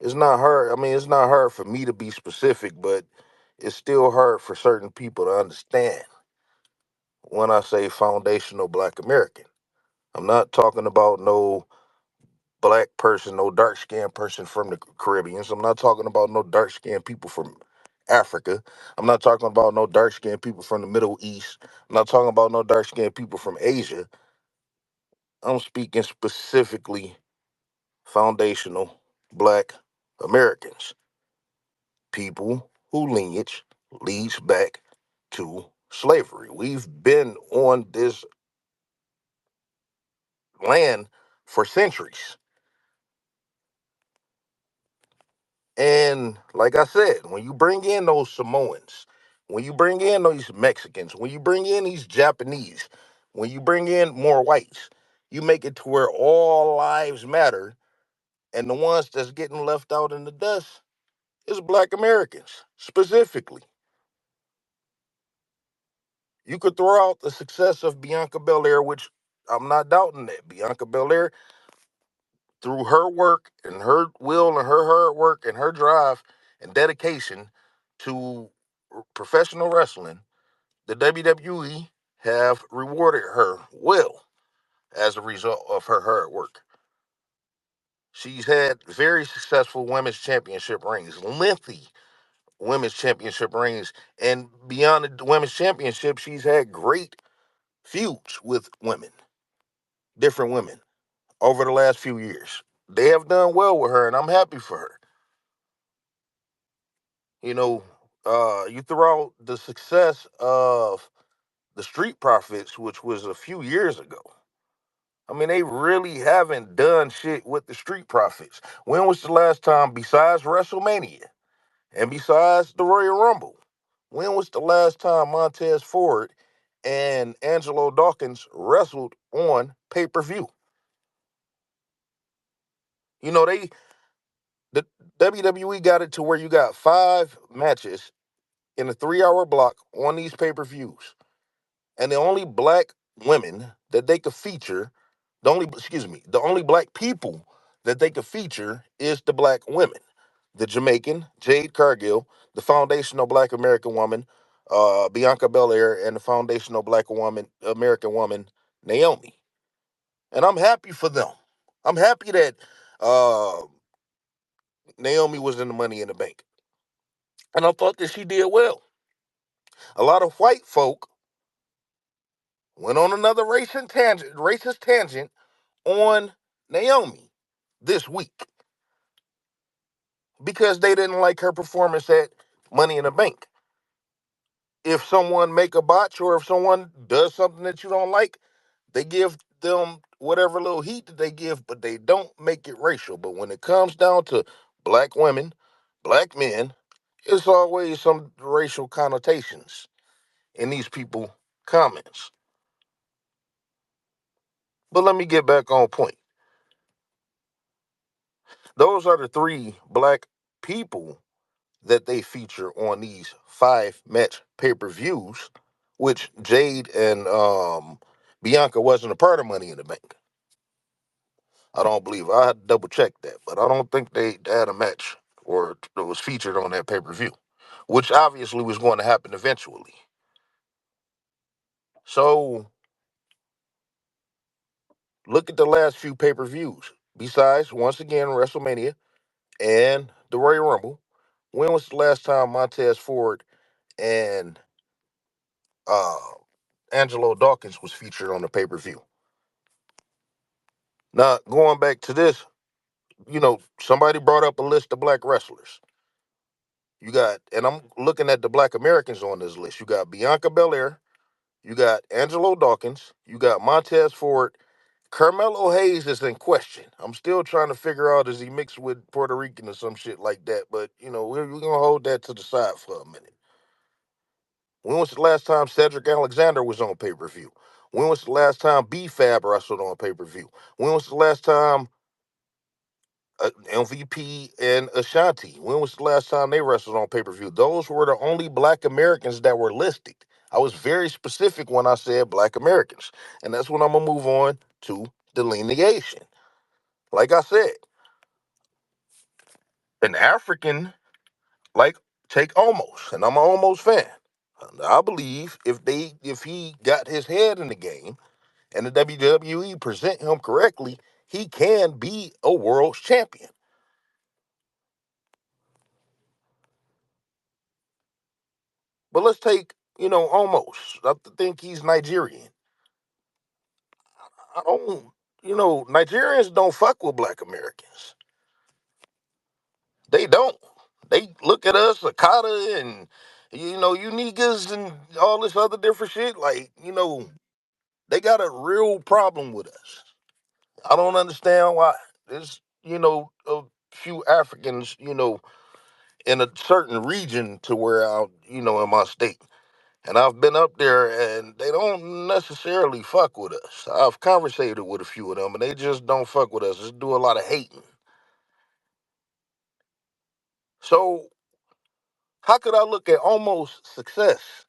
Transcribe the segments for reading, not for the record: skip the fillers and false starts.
It's not hard. I mean, it's not hard for me to be specific, but it's still hard for certain people to understand when I say foundational Black American. I'm not talking about no black person, no dark skinned person from the Caribbean. I'm not talking about no dark skinned people from Africa. I'm not talking about no dark skinned people from the Middle East. I'm not talking about no dark skinned people from Asia. I'm speaking specifically foundational Black Americans, people who lineage leads back to slavery. We've been on this land for centuries. And like I said, when you bring in those Samoans, when you bring in these Mexicans, when you bring in these Japanese, when you bring in more whites, you make it to where all lives matter. And the ones that's getting left out in the dust is Black Americans specifically. You could throw out the success of Bianca Belair, which I'm not doubting that. Bianca Belair, through her work and her will and her hard work and her drive and dedication to professional wrestling, the WWE have rewarded her well as a result of her hard work. She's had very successful women's championship reigns, lengthy women's championship reigns, and beyond the women's championship, she's had great feuds with women, different women, over the last few years. They have done well with her, and I'm happy for her. You know, you throw out the success of the Street Profits, which was a few years ago. I mean, they really haven't done shit with the Street Profits. When was the last time, besides WrestleMania and besides the Royal Rumble, when was the last time Montez Ford and Angelo Dawkins wrestled on pay per view? You know, the WWE got it to where you got 5 matches in a 3 hour block on these pay per views. And the only black women that they could feature, the only black people that they could feature is the black women. The Jamaican, Jade Cargill, the foundational black American woman, Bianca Belair, and the foundational black woman, American woman, Naomi. And I'm happy for them. I'm happy that uh, Naomi was in the Money in the Bank. And I thought that she did well. A lot of white folk went on another racist tangent on Naomi this week because they didn't like her performance at Money in the Bank. If someone make a botch or if someone does something that you don't like, they give them whatever little heat that they give, but they don't make it racial. But when it comes down to black women, black men, it's always some racial connotations in these people comments. But let me get back on point. Those are the 3 black people that they feature on these 5 match pay-per-views, which Jade and Bianca wasn't a part of Money in the Bank. I don't believe. I had to double check that, but I don't think they had a match or it was featured on that pay-per-view, which obviously was going to happen eventually. So look at the last few pay-per-views. Besides, once again, WrestleMania and the Royal Rumble. When was the last time Montez Ford and uh, Angelo Dawkins was featured on the pay-per-view? Now, going back to this, somebody brought up a list of black wrestlers. You got, and I'm looking at the black Americans on this list. You got Bianca Belair, you got Angelo Dawkins, you got Montez Ford. Carmelo Hayes is in question. I'm still trying to figure out, is he mixed with Puerto Rican or some shit like that? But, we're going to hold that to the side for a minute. When was the last time Cedric Alexander was on pay-per-view? When was the last time B-Fab wrestled on pay-per-view? When was the last time MVP and Ashanti? When was the last time they wrestled on pay-per-view? Those were the only black Americans that were listed. I was very specific when I said black Americans. And that's when I'm going to move on to delineation. Like I said, an African, like, take Omos, and I'm an Omos fan. I believe if he got his head in the game and the WWE present him correctly, he can be a world champion. But let's take, Omos. I think he's Nigerian. I don't, Nigerians don't fuck with black Americans. They don't. They look at us, Akata, and, you niggas and all this other different shit. Like, they got a real problem with us. I don't understand why. There's, a few Africans, in a certain region to where in my state. And I've been up there and they don't necessarily fuck with us. I've conversated with a few of them and they just don't fuck with us. Just do a lot of hating. So how could I look at almost success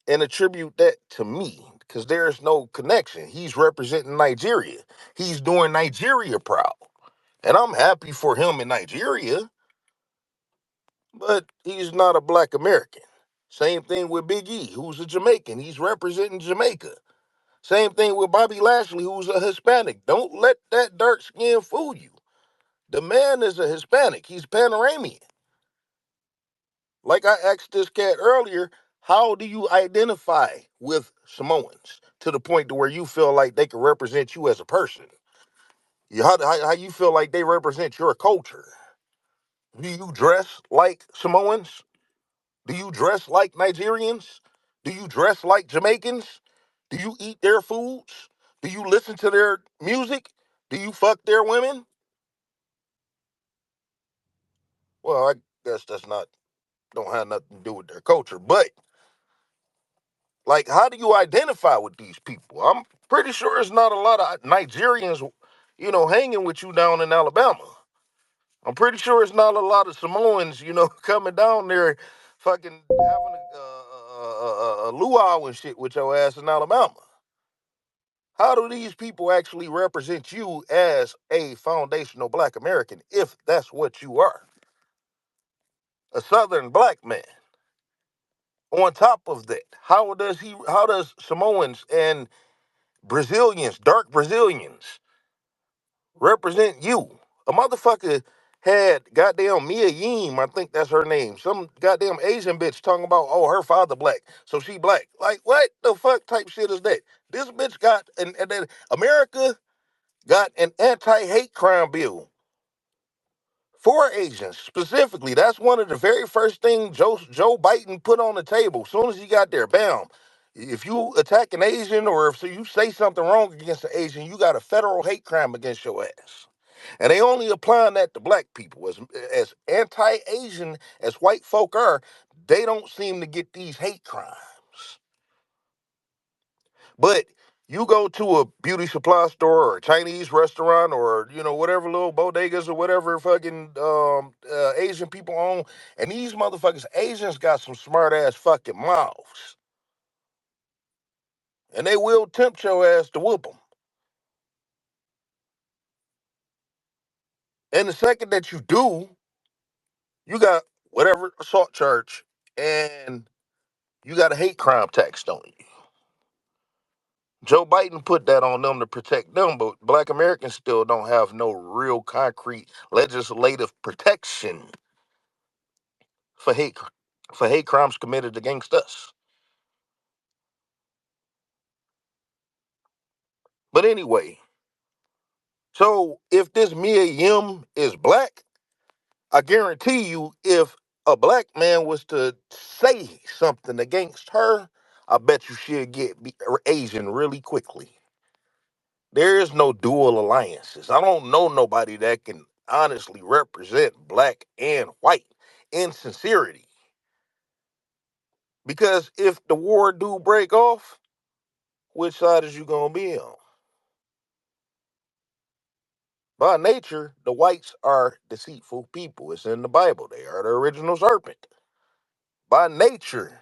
and attribute that to me? Because there's no connection. He's representing Nigeria. He's doing Nigeria proud. And I'm happy for him in Nigeria, but he's not a black American. Same thing with Big E, who's a Jamaican. He's representing Jamaica. Same thing with Bobby Lashley, who's a Hispanic. Don't let that dark skin fool you. The man is a Hispanic. He's Panamanian. Like I asked this cat earlier, how do you identify with Samoans to the point to where you feel like they can represent you as a person? How you feel like they represent your culture? Do you dress like Samoans? Do you dress like Nigerians? Do you dress like Jamaicans? Do you eat their foods? Do you listen to their music? Do you fuck their women? Well, I guess that's not, don't have nothing to do with their culture. But, like, how do you identify with these people? I'm pretty sure it's not a lot of Nigerians, hanging with you down in Alabama. I'm pretty sure it's not a lot of Samoans, coming down there fucking having a luau and shit with your ass in Alabama. How do these people actually represent you as a foundational black American if that's what you are? A Southern black man. On top of that, how does Samoans and Brazilians, dark Brazilians, represent you? A motherfucker had goddamn Mia Yim, I think that's her name. Some goddamn Asian bitch talking about, oh, her father black, so she black. Like, what the fuck type shit is that? This bitch got, and then America got an anti-hate crime bill for Asians specifically. That's one of the very first things Joe Biden put on the table. As soon as he got there, bam. If you attack an Asian or if you say something wrong against an Asian, you got a federal hate crime against your ass. And they only applying that to black people. As anti-Asian as white folk are, they don't seem to get these hate crimes. But you go to a beauty supply store or a Chinese restaurant or whatever little bodegas or whatever fucking Asian people own, and these motherfuckers Asians got some smart ass fucking mouths, and they will tempt your ass to whoop them. And the second that you do, you got whatever assault charge, and you got a hate crime tax on you. Joe Biden put that on them to protect them, but black Americans still don't have no real concrete legislative protection for hate crimes committed against us. But anyway, so if this Mia Yim is black, I guarantee you, if a black man was to say something against her, I bet you she'll get Asian really quickly. There is no dual alliances. I don't know nobody that can honestly represent black and white in sincerity. Because if the war do break off, which side is you gonna be on? By nature, the whites are deceitful people. It's in the Bible. They are the original serpent. By nature,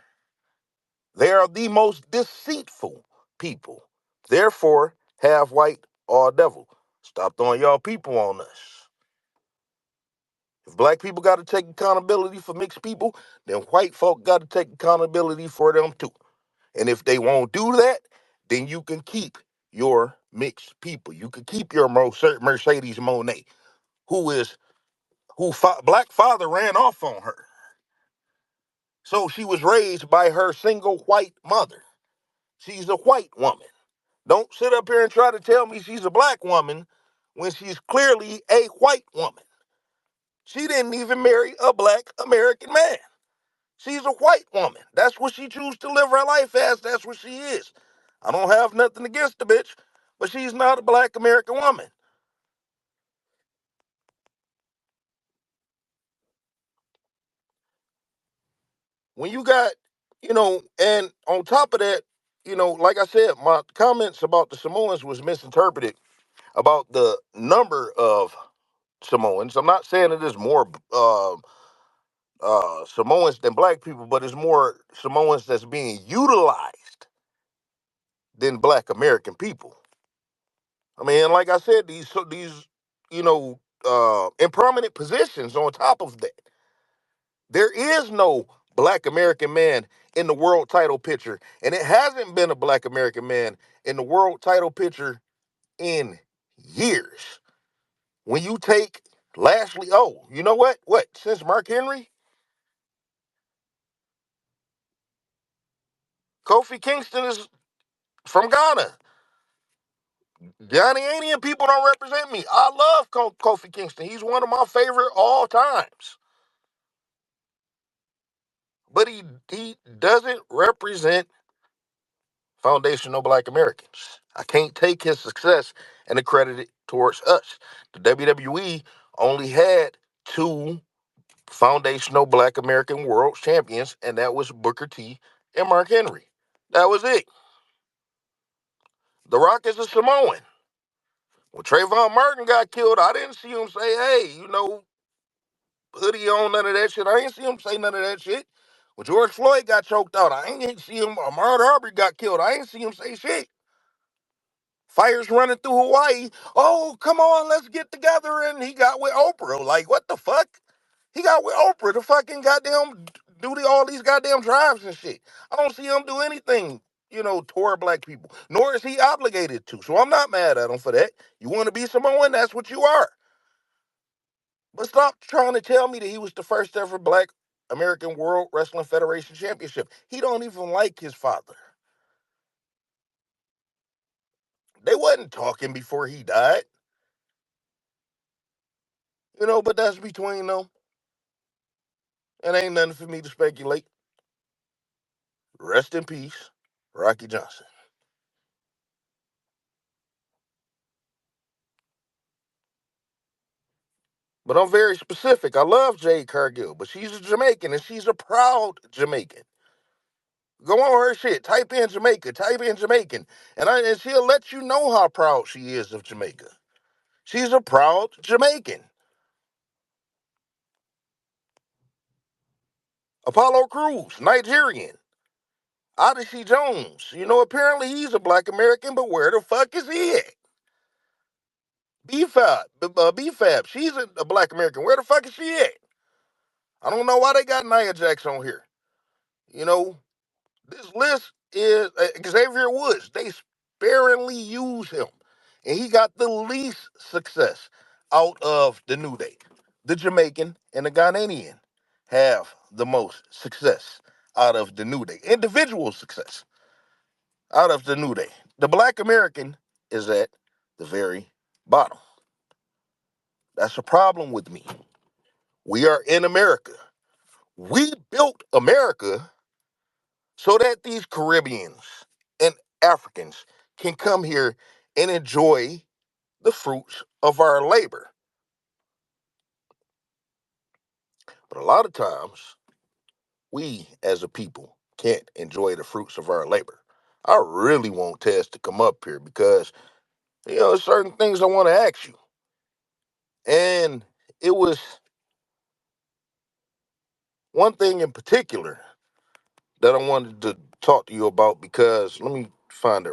they are the most deceitful people. Therefore, half white, all devil. Stop throwing y'all people on us. If black people got to take accountability for mixed people, then white folk got to take accountability for them too. And if they won't do that, then you can keep your mixed people. You can keep your Mercedes Monet, black father ran off on her. So she was raised by her single white mother. She's a white woman. Don't sit up here and try to tell me she's a black woman when she's clearly a white woman. She didn't even marry a black American man. She's a white woman. That's what she chooses to live her life as. That's what she is. I don't have nothing against the bitch, but she's not a black American woman. When you got, and on top of that, like I said, my comments about the Samoans was misinterpreted about the number of Samoans. I'm not saying that there's more Samoans than black people, but it's more Samoans that's being utilized than black American people. I mean, like I said, these in prominent positions. On top of that, there is no black American man in the world title picture, and it hasn't been a black American man in the world title picture in years. When you take Lashley, oh, you know what? What, since Mark Henry, Kofi Kingston is from Ghana. Ghanaian people don't represent me. I love Kofi Kingston. He's one of my favorite all times. But he doesn't represent foundational black Americans. I can't take his success and accredit it towards us. The WWE only had two foundational black American world champions, and that was Booker T and Mark Henry. That was it. The Rock is a Samoan. When Trayvon Martin got killed, I didn't see him say, hey, hoodie on, none of that shit. I ain't see him say none of that shit. When George Floyd got choked out, I ain't see him. Ahmaud Arbery got killed. I ain't see him say shit. Fires running through Hawaii. Oh, come on, let's get together. And he got with Oprah. Like, what the fuck? He got with Oprah to fucking goddamn do all these goddamn drives and shit. I don't see him do anything, toward black people. Nor is he obligated to. So I'm not mad at him for that. You want to be Samoan? That's what you are. But stop trying to tell me that he was the first ever black American World Wrestling Federation Championship. He don't even like his father. They wasn't talking before he died. But that's between them. And ain't nothing for me to speculate. Rest in peace, Rocky Johnson. But I'm very specific. I love Jade Cargill, but she's a Jamaican and she's a proud Jamaican. Go on her shit. Type in Jamaica. Type in Jamaican. And she'll let you know how proud she is of Jamaica. She's a proud Jamaican. Apollo Crews, Nigerian. Odyssey Jones. Apparently he's a black American, but where the fuck is he at? B-Fab. She's a black American. Where the fuck is she at? I don't know why they got Nia Jax on here. You know, this list is Xavier Woods. They sparingly use him. And he got the least success out of the New Day. The Jamaican and the Ghanaian have the most success out of the New Day. Individual success out of the New Day. The black American is at the very bottom. That's a problem with me. We are in America. We built America so that these Caribbeans and Africans can come here and enjoy the fruits of our labor. But a lot of times, we as a people can't enjoy the fruits of our labor. I really want Tess to come up here because, there's certain things I want to ask you. And it was one thing in particular that I wanted to talk to you about because let me find it